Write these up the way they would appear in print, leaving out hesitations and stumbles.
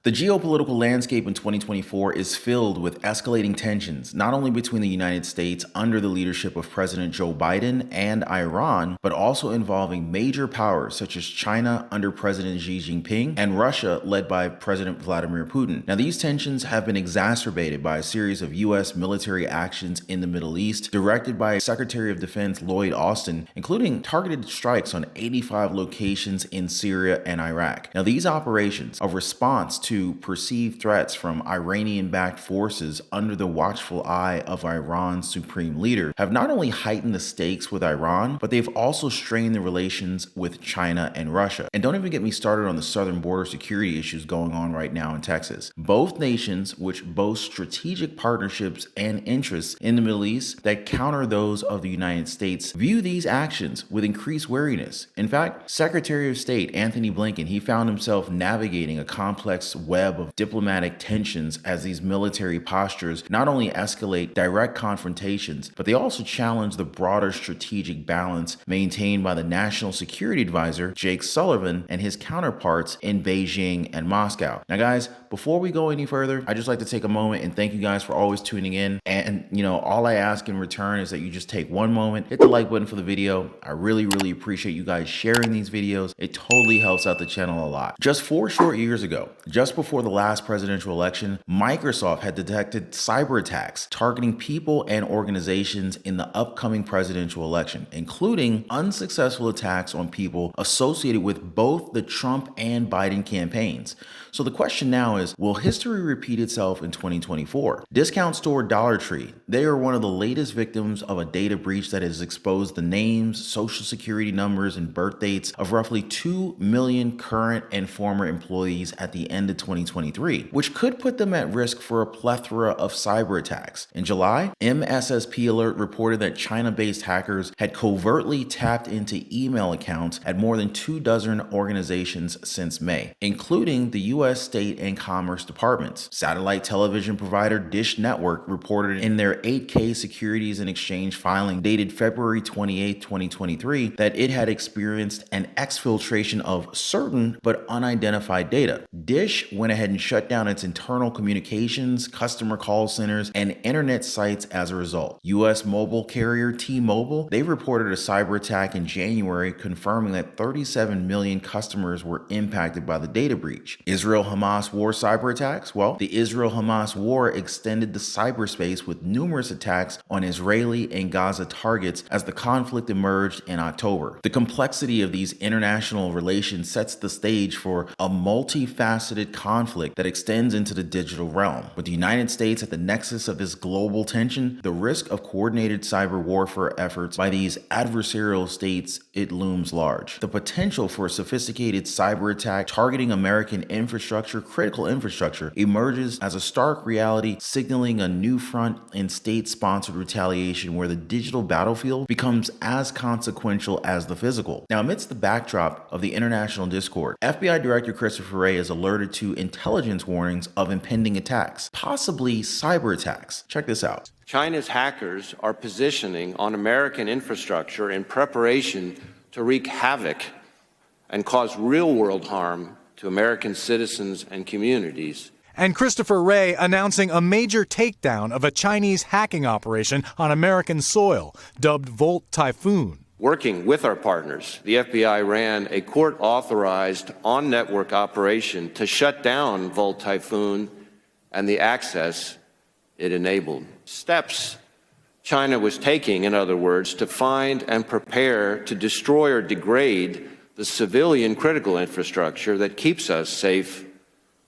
The geopolitical landscape in 2024 is filled with escalating tensions, not only between the United States under the leadership of President Joe Biden and Iran, but also involving major powers such as China under President Xi Jinping and Russia led by President Vladimir Putin. Now, these tensions have been exacerbated by a series of U.S. military actions in the Middle East directed by Secretary of Defense Lloyd, including targeted strikes on 85 locations in Syria and Iraq. Now, these operations, a response to perceived threats from Iranian-backed forces under the watchful eye of Iran's supreme leader, have not only heightened the stakes with Iran, but they've also strained the relations with China and Russia. And don't even get me started on the southern border security issues going on right now in Texas. Both nations, which boast strategic partnerships and interests in the Middle East that counter those of the United States, view these actions with increased wariness. In fact, Secretary of State Antony Blinken, he found himself navigating a complex web of diplomatic tensions as these military postures not only escalate direct confrontations, but they also challenge the broader strategic balance maintained by the National Security Advisor Jake Sullivan and his counterparts in Beijing and Moscow. Now, guys, before we go any further, I'd just like to take a moment and thank you guys for always tuning in. And, all I ask in return is that you just take one moment, hit the like button for the video. I really appreciate you guys sharing these videos. It totally helps out the channel a lot. Just 4 short years ago, just before the last presidential election, Microsoft had detected cyber attacks targeting people and organizations in the upcoming presidential election, including unsuccessful attacks on people associated with both the Trump and Biden campaigns. So the question now is, will history repeat itself in 2024? Discount store Dollar Tree, they are one of the latest victims of a data breach that has exposed the names, social security numbers, and birth dates of roughly 2 million current and former employees at the end of 2023, which could put them at risk for a plethora of cyber attacks. In July, MSSP Alert reported that China-based hackers had covertly tapped into email accounts at more than 24 organizations since May, including the U.S. State and Commerce Departments. Satellite television provider Dish Network reported in their 8K Securities and Exchange filing dated February 28, 2023, that it had experienced an exfiltration of certain but unidentified data. Dish went ahead and shut down its internal communications, customer call centers, and internet sites as a result. U.S. mobile carrier T-Mobile, they reported a cyber attack in January confirming that 37 million customers were impacted by the data breach. Israel-Hamas war cyber attacks? Well, the Israel-Hamas war extended to cyberspace with numerous attacks on Israeli and Gaza targets as the conflict emerged in October. The complexity of these international relations sets the stage for a multifaceted conflict that extends into the digital realm. With the United States at the nexus of this global tension, the risk of coordinated cyber warfare efforts by these adversarial states, it looms large. The potential for a sophisticated cyber attack targeting American infrastructure, critical infrastructure, emerges as a stark reality, signaling a new front in state-sponsored retaliation where the digital battlefield becomes as consequential as the physical. Now, amidst the backdrop of the international discord, FBI Director Christopher Wray is alerted to intelligence warnings of impending attacks, possibly cyber attacks. Check this out. China's hackers are positioning on American infrastructure in preparation to wreak havoc and cause real-world harm to American citizens and communities. And Christopher Wray announcing a major takedown of a Chinese hacking operation on American soil, dubbed Volt Typhoon. Working with our partners, the FBI ran a court-authorized on-network operation to shut down Volt Typhoon and the access it enabled. Steps China was taking, in other words, to find and prepare to destroy or degrade the civilian critical infrastructure that keeps us safe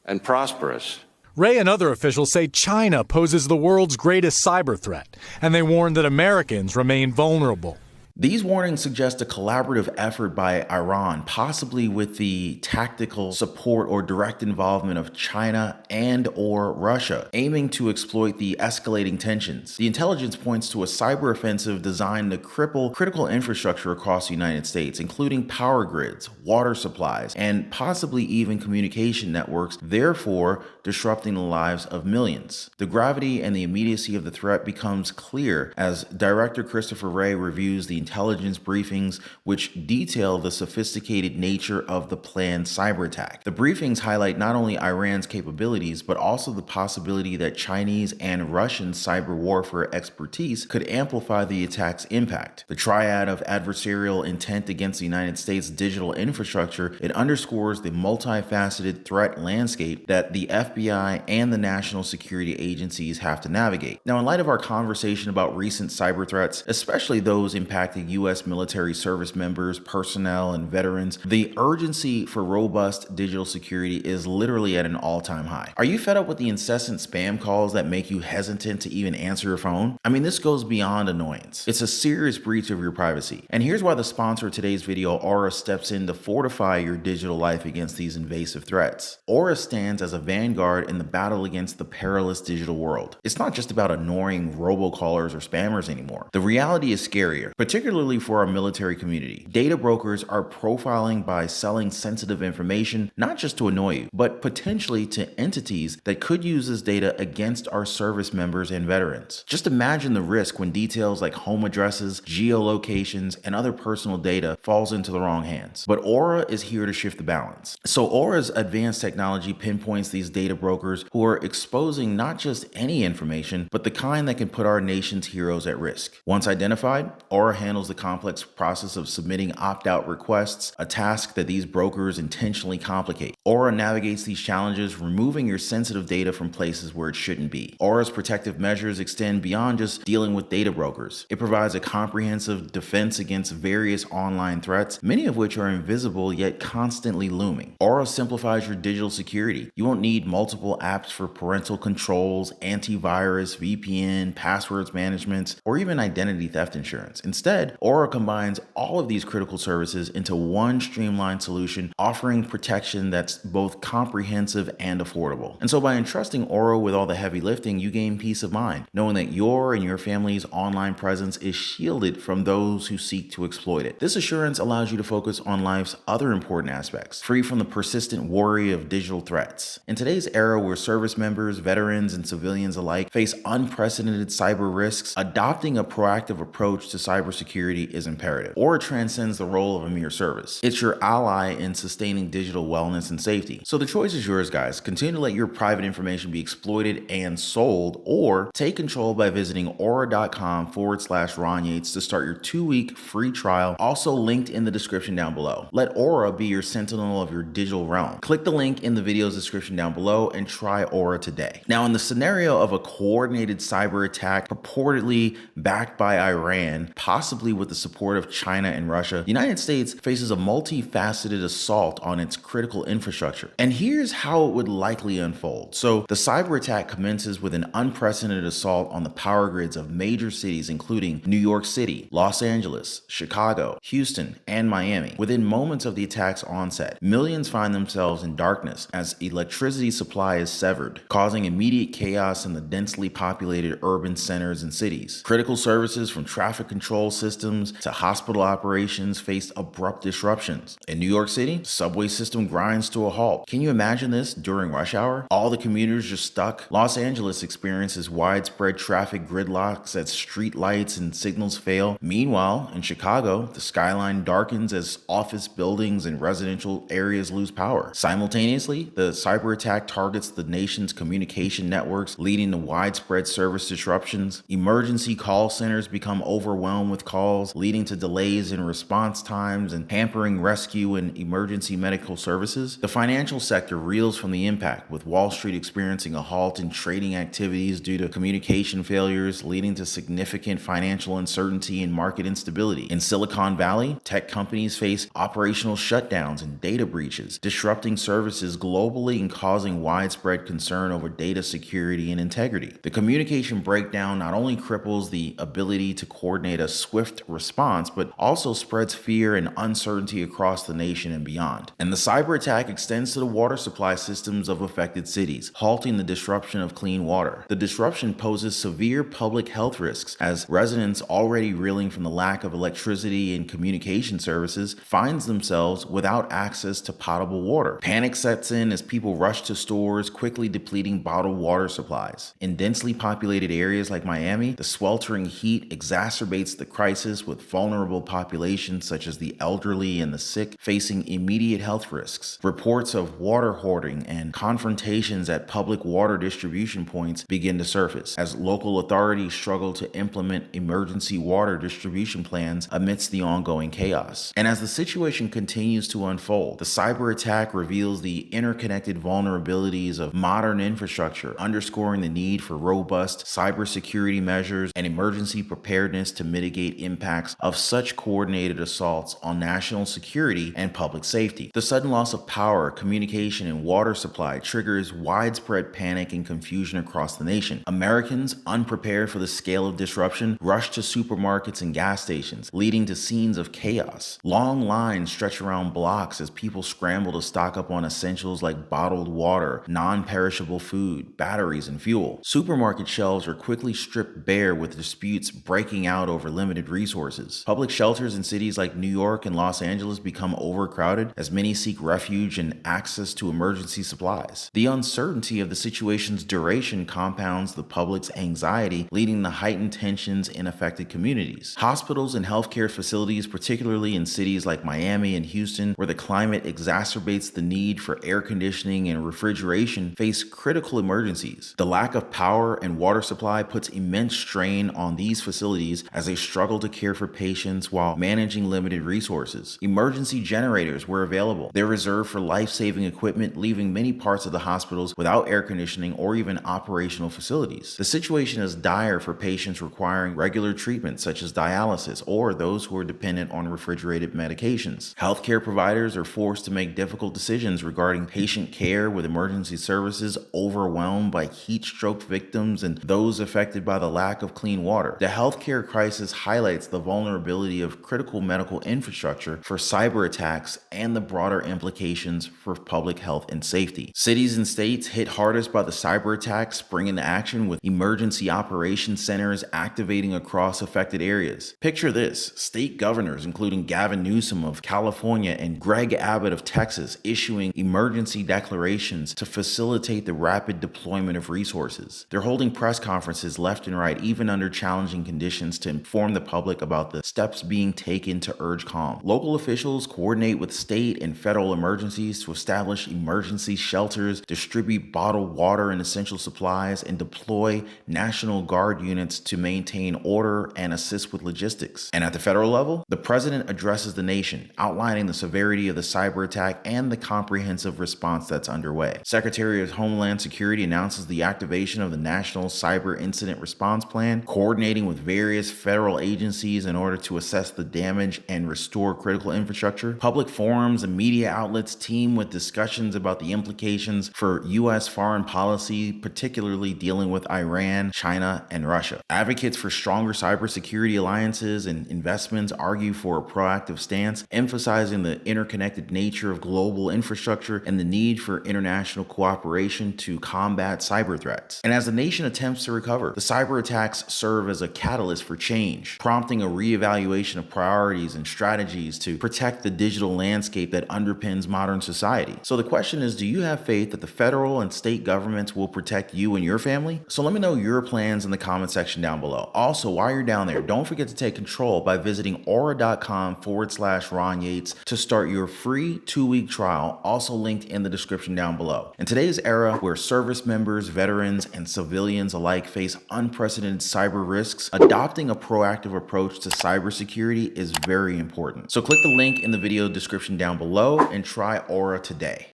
and prosperous. Wray and other officials say China poses the world's greatest cyber threat, and they warn that Americans remain vulnerable. These warnings suggest a collaborative effort by Iran, possibly with the tactical support or direct involvement of China and or Russia, aiming to exploit the escalating tensions. The intelligence points to a cyber offensive designed to cripple critical infrastructure across the United States, including power grids, water supplies, and possibly even communication networks, therefore disrupting the lives of millions. The gravity and the immediacy of the threat becomes clear as Director Christopher Wray reviews the intelligence briefings which detail the sophisticated nature of the planned cyber attack. The briefings highlight not only Iran's capabilities, but also the possibility that Chinese and Russian cyber warfare expertise could amplify the attack's impact. The triad of adversarial intent against the United States' digital infrastructure, it underscores the multifaceted threat landscape that the FBI and the national security agencies have to navigate. Now, in light of our conversation about recent cyber threats, especially those impacting U.S. military service members, personnel, and veterans, the urgency for robust digital security is literally at an all-time high. Are you fed up with the incessant spam calls that make you hesitant to even answer your phone? I mean, this goes beyond annoyance. It's a serious breach of your privacy. And here's why the sponsor of today's video, Aura, steps in to fortify your digital life against these invasive threats. Aura stands as a vanguard in the battle against the perilous digital world. It's not just about ignoring robocallers or spammers anymore. The reality is scarier, particularly for our military community. Data brokers are profiling by selling sensitive information, not just to annoy you, but potentially to entities that could use this data against our service members and veterans. Just imagine the risk when details like home addresses, geolocations, and other personal data falls into the wrong hands. But Aura is here to shift the balance. So Aura's advanced technology pinpoints these data brokers who are exposing not just any information, but the kind that can put our nation's heroes at risk. Once identified, Aura handles the complex process of submitting opt-out requests, a task that these brokers intentionally complicate. Aura navigates these challenges, removing your sensitive data from places where it shouldn't be. Aura's protective measures extend beyond just dealing with data brokers. It provides a comprehensive defense against various online threats, many of which are invisible yet constantly looming. Aura simplifies your digital security. You won't need multiple apps for parental controls, antivirus, VPN, passwords management, or even identity theft insurance. Instead, Aura combines all of these critical services into one streamlined solution, offering protection that's both comprehensive and affordable. And so by entrusting Aura with all the heavy lifting, you gain peace of mind, knowing that your and your family's online presence is shielded from those who seek to exploit it. This assurance allows you to focus on life's other important aspects, free from the persistent worry of digital threats. In today's era where service members, veterans, and civilians alike face unprecedented cyber risks, adopting a proactive approach to cybersecurity is imperative. Aura transcends the role of a mere service. It's your ally in sustaining digital wellness and safety. So the choice is yours, guys. Continue to let your private information be exploited and sold, or take control by visiting aura.com/Ron Yates to start your 2-week free trial, also linked in the description down below. Let Aura be your sentinel of your digital realm. Click the link in the video's description down below and try Aura today. Now, in the scenario of a coordinated cyber attack purportedly backed by Iran, possibly with the support of China and Russia, the United States faces a multifaceted assault on its critical infrastructure. And here's how it would likely unfold. So the cyber attack commences with an unprecedented assault on the power grids of major cities, including New York City, Los Angeles, Chicago, Houston, and Miami. Within moments of the attack's onset, millions find themselves in darkness as electricity supply is severed, causing immediate chaos in the densely populated urban centers and cities. Critical services from traffic control systems to hospital operations faced abrupt disruptions. In New York City, the subway system grinds to a halt. Can you imagine this during rush hour? All the commuters just stuck. Los Angeles experiences widespread traffic gridlocks as street lights and signals fail. Meanwhile, in Chicago, the skyline darkens as office buildings and residential areas lose power. Simultaneously, the cyber attack targets the nation's communication networks, leading to widespread service disruptions. Emergency call centers become overwhelmed with calls, leading to delays in response times and hampering rescue and emergency medical services. The financial sector reels from the impact, with Wall Street experiencing a halt in trading activities due to communication failures, leading to significant financial uncertainty and market instability. In Silicon Valley, tech companies face operational shutdowns and data breaches, disrupting services globally and causing widespread concern over data security and integrity. The communication breakdown not only cripples the ability to coordinate a swift response, but also spreads fear and uncertainty across the nation and beyond. And the cyber attack extends to the water supply systems of affected cities, halting the disruption of clean water. The disruption poses severe public health risks, as residents already reeling from the lack of electricity and communication services finds themselves without access to potable water. Panic sets in as people rush to stores, quickly depleting bottled water supplies. In densely populated areas like Miami, the sweltering heat exacerbates the crisis, crisis, with vulnerable populations such as the elderly and the sick facing immediate health risks. Reports of water hoarding and confrontations at public water distribution points begin to surface as local authorities struggle to implement emergency water distribution plans amidst the ongoing chaos. And as the situation continues to unfold, the cyber attack reveals the interconnected vulnerabilities of modern infrastructure, underscoring the need for robust cybersecurity measures and emergency preparedness to mitigate impacts of such coordinated assaults on national security and public safety. The sudden loss of power, communication, and water supply triggers widespread panic and confusion across the nation. Americans, unprepared for the scale of disruption, rush to supermarkets and gas stations, leading to scenes of chaos. Long lines stretch around blocks as people scramble to stock up on essentials like bottled water, non-perishable food, batteries, and fuel. Supermarket shelves are quickly stripped bare, with disputes breaking out over limited resources. Public shelters in cities like New York and Los Angeles become overcrowded as many seek refuge and access to emergency supplies. The uncertainty of the situation's duration compounds the public's anxiety, leading to heightened tensions in affected communities. Hospitals and healthcare facilities, particularly in cities like Miami and Houston, where the climate exacerbates the need for air conditioning and refrigeration, face critical emergencies. The lack of power and water supply puts immense strain on these facilities as they struggle to care for patients while managing limited resources. Emergency generators were available. They're reserved for life-saving equipment, leaving many parts of the hospitals without air conditioning or even operational facilities. The situation is dire for patients requiring regular treatment such as dialysis or those who are dependent on refrigerated medications. Healthcare providers are forced to make difficult decisions regarding patient care, with emergency services overwhelmed by heat-stroke victims and those affected by the lack of clean water. The healthcare crisis highlights the vulnerability of critical medical infrastructure for cyber attacks and the broader implications for public health and safety. Cities and states hit hardest by the cyber attacks spring into action, with emergency operations centers activating across affected areas. Picture this: state governors, including Gavin Newsom of California and Greg Abbott of Texas, issuing emergency declarations to facilitate the rapid deployment of resources. They're holding press conferences left and right, even under challenging conditions, to inform the public about the steps being taken to urge calm. Local officials coordinate with state and federal emergencies to establish emergency shelters, distribute bottled water and essential supplies, and deploy National Guard units to maintain order and assist with logistics. And at the federal level, the president addresses the nation, outlining the severity of the cyber attack and the comprehensive response that's underway. Secretary of Homeland Security announces the activation of the National Cyber Incident Response Plan, coordinating with various federal agencies in order to assess the damage and restore critical infrastructure. Public forums and media outlets team with discussions about the implications for U.S. foreign policy, particularly dealing with Iran, China, and Russia. Advocates for stronger cybersecurity alliances and investments argue for a proactive stance, emphasizing the interconnected nature of global infrastructure and the need for international cooperation to combat cyber threats. And as the nation attempts to recover, the cyber attacks serve as a catalyst for change, prompting a reevaluation of priorities and strategies to protect the digital landscape that underpins modern society. So the question is, do you have faith that the federal and state governments will protect you and your family? So let me know your plans in the comment section down below. Also, while you're down there, don't forget to take control by visiting aura.com/Ron Yates to start your free 2-week trial, also linked in the description down below. In today's era, where service members, veterans, and civilians alike face unprecedented cyber risks, adopting a proactive approach to cybersecurity is very important. So click the link in the video description down below and try Aura today.